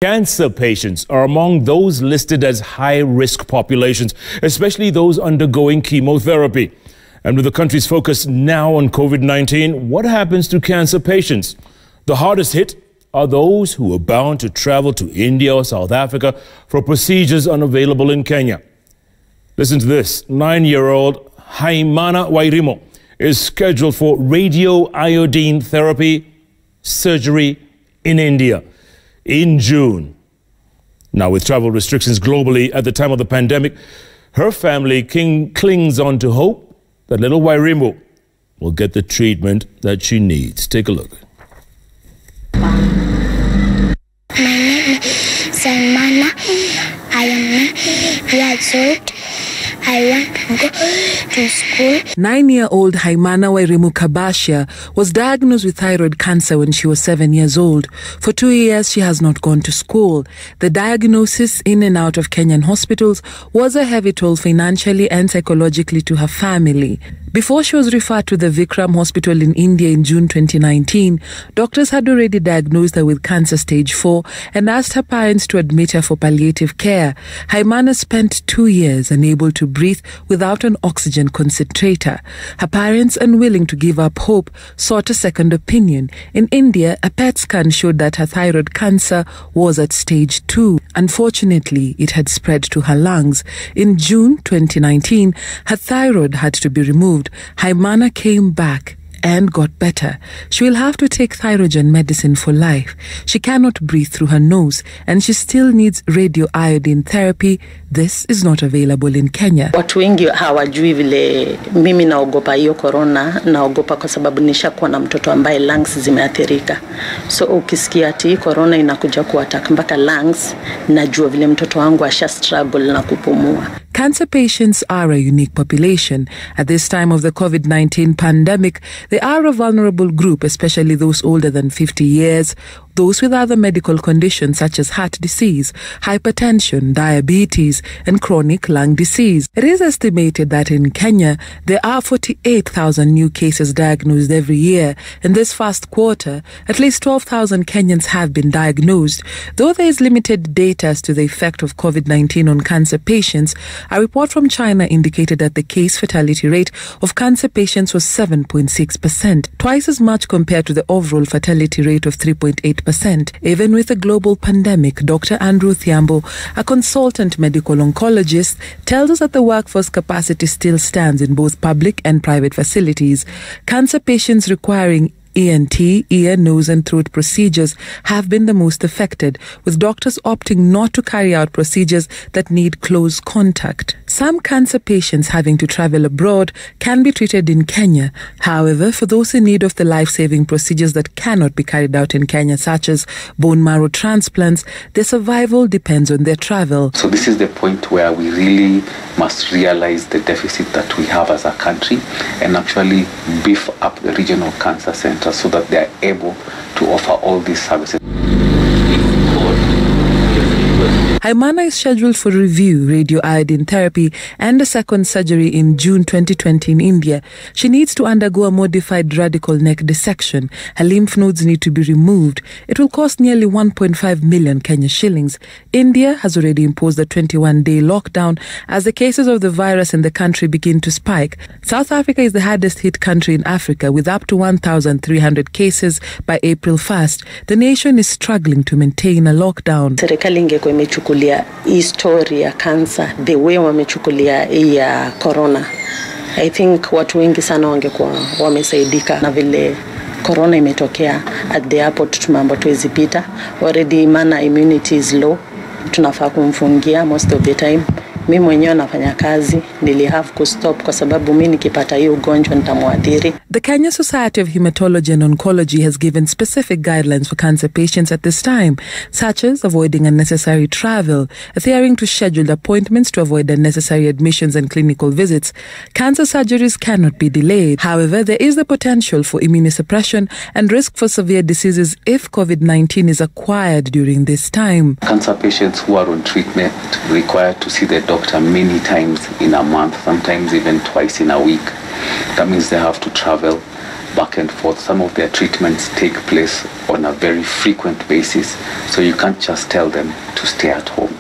Cancer patients are among those listed as high-risk populations, especially those undergoing chemotherapy. And with the country's focus now on COVID-19, what happens to cancer patients? The hardest hit are those who are bound to travel to India or South Africa for procedures unavailable in Kenya. Listen to this. 9-year-old Haimanah Wairimu is scheduled for radio-iodine therapy surgery in India in June. Now, with travel restrictions globally at the time of the pandemic, her family clings on to hope that little Wairimu will get the treatment that she needs. Take a look. My name is Haimanah. I am 9 years old. I want to go to school. 9-year-old Haimanah Wairimu Kabashia was diagnosed with thyroid cancer when she was 7 years old. For 2 years, she has not gone to school. The diagnosis in and out of Kenyan hospitals was a heavy toll financially and psychologically to her family. Before she was referred to the Vikram Hospital in India in June 2019, doctors had already diagnosed her with cancer stage 4 and asked her parents to admit her for palliative care. Haimanah spent 2 years unable to breathe without an oxygen concentrator. Her parents, unwilling to give up hope, sought a second opinion. In India, a PET scan showed that her thyroid cancer was at stage 2. Unfortunately, it had spread to her lungs. In June 2019, her thyroid had to be removed. Haimanah came back and got better. She will have to take thyrogen medicine for life. She cannot breathe through her nose and she still needs radio-iodine therapy. This is not available in Kenya. Watu wengi hawajui vile mimi naogopa hiyo corona, naogopa kwa sababu nishakuwa na mtoto ambaye lungs zimeathirika. So ukisikia ati corona inakuja kuattack mpaka lungs, najua vile mtoto wangu asha struggle na kupumua. Cancer patients are a unique population. At this time of the COVID-19 pandemic, they are a vulnerable group, especially those older than 50 years, those with other medical conditions such as heart disease, hypertension, diabetes, and chronic lung disease. It is estimated that in Kenya, there are 48,000 new cases diagnosed every year. In this first quarter, at least 12,000 Kenyans have been diagnosed. Though there is limited data as to the effect of COVID-19 on cancer patients, a report from China indicated that the case fatality rate of cancer patients was 7.6%, twice as much compared to the overall fatality rate of 3.8%. Even with a global pandemic, Dr. Andrew Thiambo, a consultant medical oncologist, tells us that the workforce capacity still stands in both public and private facilities. Cancer patients requiring ENT, ear, nose and throat procedures have been the most affected, with doctors opting not to carry out procedures that need close contact. Some cancer patients having to travel abroad can be treated in Kenya. However, for those in need of the life-saving procedures that cannot be carried out in Kenya, such as bone marrow transplants, their survival depends on their travel. So this is the point where we really must realize the deficit that we have as a country and actually beef up the regional cancer centers so that they are able to offer all these services. Haimanah is scheduled for review, radio-iodine therapy and a second surgery in June 2020 in India. She needs to undergo a modified radical neck dissection. Her lymph nodes need to be removed. It will cost nearly 1.5 million Kenya shillings. India has already imposed a 21-day lockdown as the cases of the virus in the country begin to spike. South Africa is the hardest hit country in Africa with up to 1,300 cases by April 1st. The nation is struggling to maintain a lockdown. Serikali ingekuwa imechukulia history ya cancer the way wamechukulia ya corona, I think watu wengi sana wangekuwa wamesaidika na vile corona imetokea at the airport. Tumeambiwa tuwezi pita already, maana immunity is low, tunafaa kumfungia most of the time. Mimi mwenyewe nafanya kazi, nili have to stop kwa sababu mimi nikipata hiyo ugonjwa nitamwadhiri. The Kenya Society of Hematology and Oncology has given specific guidelines for cancer patients at this time, such as avoiding unnecessary travel, adhering to scheduled appointments to avoid unnecessary admissions and clinical visits. Cancer surgeries cannot be delayed. However, there is the potential for immunosuppression and risk for severe diseases if COVID-19 is acquired during this time. Cancer patients who are on treatment require to see the doctor many times in a month, sometimes even twice in a week. That means they have to travel. back and forth. Some of their treatments take place on a very frequent basis, so you can't just tell them to stay at home.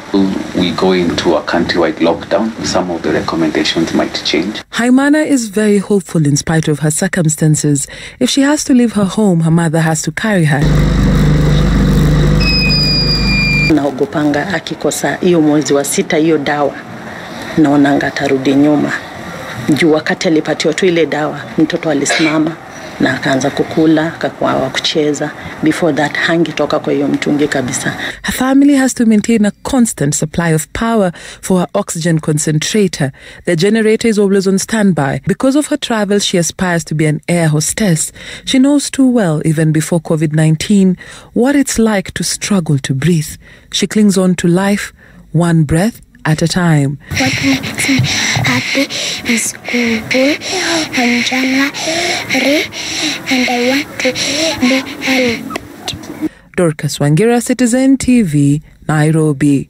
We go into a countrywide lockdown. Some of the recommendations might change. Haimanah is very hopeful in spite of her circumstances. If she has to leave her home, her mother has to carry her. Naogopanga akikosa hiyo mwezi wa 6 hiyo dawa, naonanga atarudi nyuma. Juu wakati alipatiwa tu ile dawa, mtoto alisimama na akaanza kukula, akakuwa kucheza. Before that, hangetoka kwa hiyo mtungi kabisa. Her family has to maintain a constant supply of power for her oxygen concentrator. The generator is always on standby. Because of her travels, she aspires to be an air hostess. She knows too well, even before COVID-19, what it's like to struggle to breathe. She clings on to life, one breath at a time. What makes me happy is school on January, and I want to be helped. Dorcas Wangira, Citizen TV, Nairobi.